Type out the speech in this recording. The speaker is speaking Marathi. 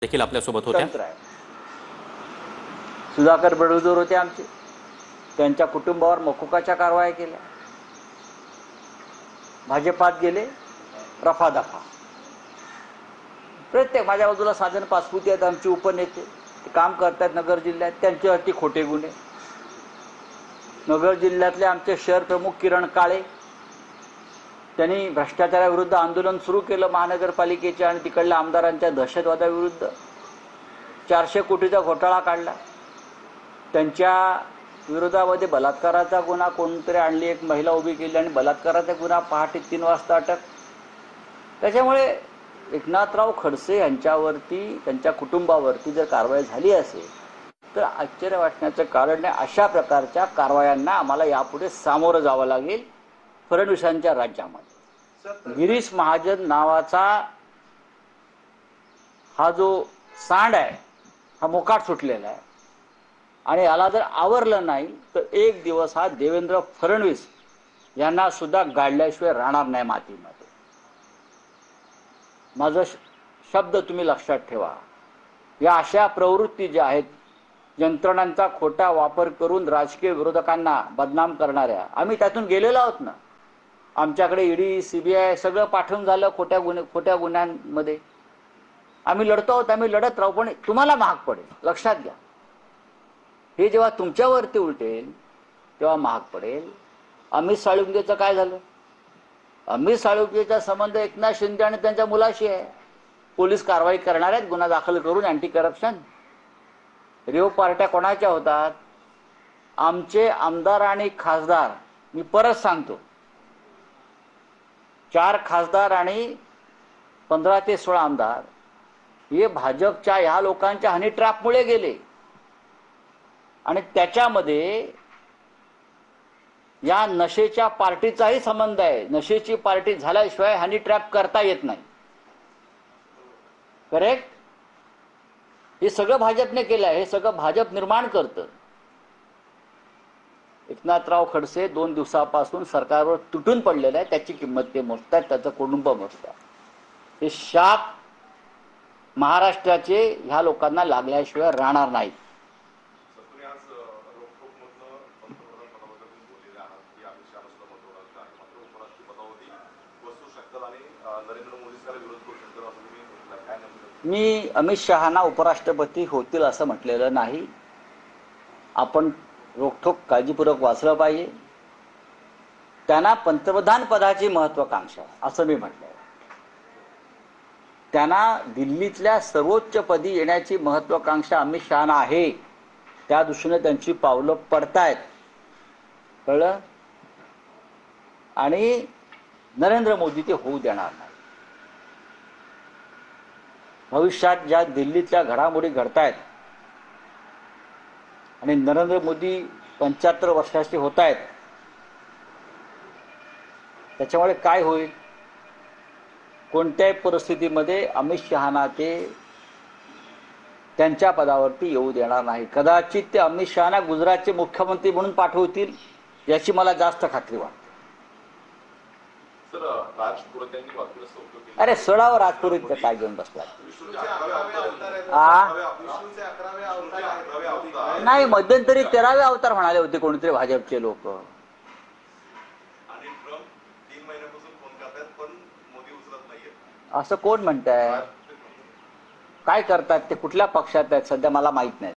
देखील आपल्यासोबत होत्या. सुधाकर बडगुजर होते आमचे, त्यांच्या कुटुंबावर मकोकाच्या कारवाया केल्या, भाजपात गेले, रफादफा. प्रत्येक माझ्या बाजूला साधन पासपुती आहेत आमचे उपनेते, ते काम करतात नगर जिल्ह्यात, त्यांच्यावरती खोटे गुन्हे. नगर जिल्ह्यातले आमचे शहर प्रमुख किरण काळे, त्यांनी भ्रष्टाचाराविरुद्ध आंदोलन सुरू केलं महानगरपालिकेच्या आणि तिकडल्या आमदारांच्या दहशतवादाविरुद्ध. 400 कोटीचा घोटाळा काढला. त्यांच्या विरोधामध्ये बलात्काराचा गुन्हा कोणतरी आणली, एक महिला उभी केली आणि बलात्काराचा गुन्हा पहाटे 3 वाजता अटक. त्याच्यामुळे एकनाथराव खडसे यांच्यावरती, त्यांच्या कुटुंबावरती जर कारवाई झाली असेल तर आश्चर्य वाटण्याचं कारण नाही. अशा प्रकारच्या कारवायांना आम्हाला यापुढे सामोरं जावं लागेल. फडणवीसांच्या राज्यामध्ये गिरीश महाजन नावाचा हा जो सांड आहे हा मोकाट सुटलेला आहे आणि याला जर आवरलं नाही तर एक दिवस हा देवेंद्र फडणवीस यांना सुद्धा गाडल्याशिवाय राहणार नाही मातीमध्ये. माझा शब्द तुम्ही लक्षात ठेवा. या अशा प्रवृत्ती ज्या आहेत, यंत्रणांचा खोटा वापर करून राजकीय विरोधकांना बदनाम करणाऱ्या, आम्ही त्यातून गेलेलो आहोत ना. आमच्याकडे ईडी, सीबीआय सगळं पाठवून झालं खोट्या गुन्ह्यांमध्ये. आम्ही लढतो आहोत, आम्ही लढत राहू, पण तुम्हाला महाग पडेल, लक्षात घ्या. हे जेव्हा तुमच्यावरती उलटेल तेव्हा महाग पडेल. अमित साळुंकेचं काय झालं? अमित साळुंकेचा संबंध एकनाथ शिंदे आणि त्यांच्या मुलाशी आहे. पोलीस कारवाई करणार आहेत गुन्हा दाखल करून, अँटी करप्शन. रेव पार्ट्या कोणाच्या होतात? आमचे आमदार आणि खासदार. मी परत सांगतो, 4 खासदार आणि 15 ते 16 आमदार हे भाजपच्या ह्या लोकांच्या हनी ट्रॅपमुळे गेले आणि त्याच्यामध्ये या नशेच्या पार्टीचाही संबंध आहे. नशेची पार्टी झाल्याशिवाय हनी ट्रॅप करता येत नाही. करेक्ट? हे सगळं भाजपने केलं आहे, हे सगळं भाजप निर्माण करतं. एकनाथराव खडसे 2 दिवसापासून सरकारवर तुटून पडलेलं आहे. त्याची किंमत ते मोजतात, त्याचं कुटुंब मोजतात. हे शाप महाराष्ट्राचे ह्या लोकांना लागल्याशिवाय राहणार नाहीत. मी अमित शहाना उपराष्ट्रपती होतील असं म्हटलेलं नाही. आपण रोखठोक काळजीपूर्वक वाचलं पाहिजे. त्यांना पंतप्रधान पदाची महत्वाकांक्षा असं मी म्हटलं. त्यांना दिल्लीतल्या सर्वोच्च पदी येण्याची महत्वाकांक्षा अमित शहाना आहे. त्या दृष्टीने त्यांची पावलं पडतायत, कळलं? आणि नरेंद्र मोदी ते होऊ देणार नाही. भविष्यात ज्या दिल्लीतल्या घडामोडी घडतायत आणि नरेंद्र मोदी 75 वर्षाचे होत आहेत, त्याच्यामुळे काय होईल? कोणत्याही परिस्थितीमध्ये अमित शहाना ते त्यांच्या पदावरती येऊ देणार नाही. कदाचित ते अमित शहाना गुजरातचे मुख्यमंत्री म्हणून पाठवतील याची मला जास्त खात्री वाटते. अरे सोडावं राजपुरीत काय घेऊन बसला? नाही, मध्यंतरी 13वे अवतार म्हणाले होते कोणीतरी भाजपचे लोक. असं कोण म्हणताय? काय करतात ते? कुठल्या पक्षात आहेत सध्या मला माहित नाही.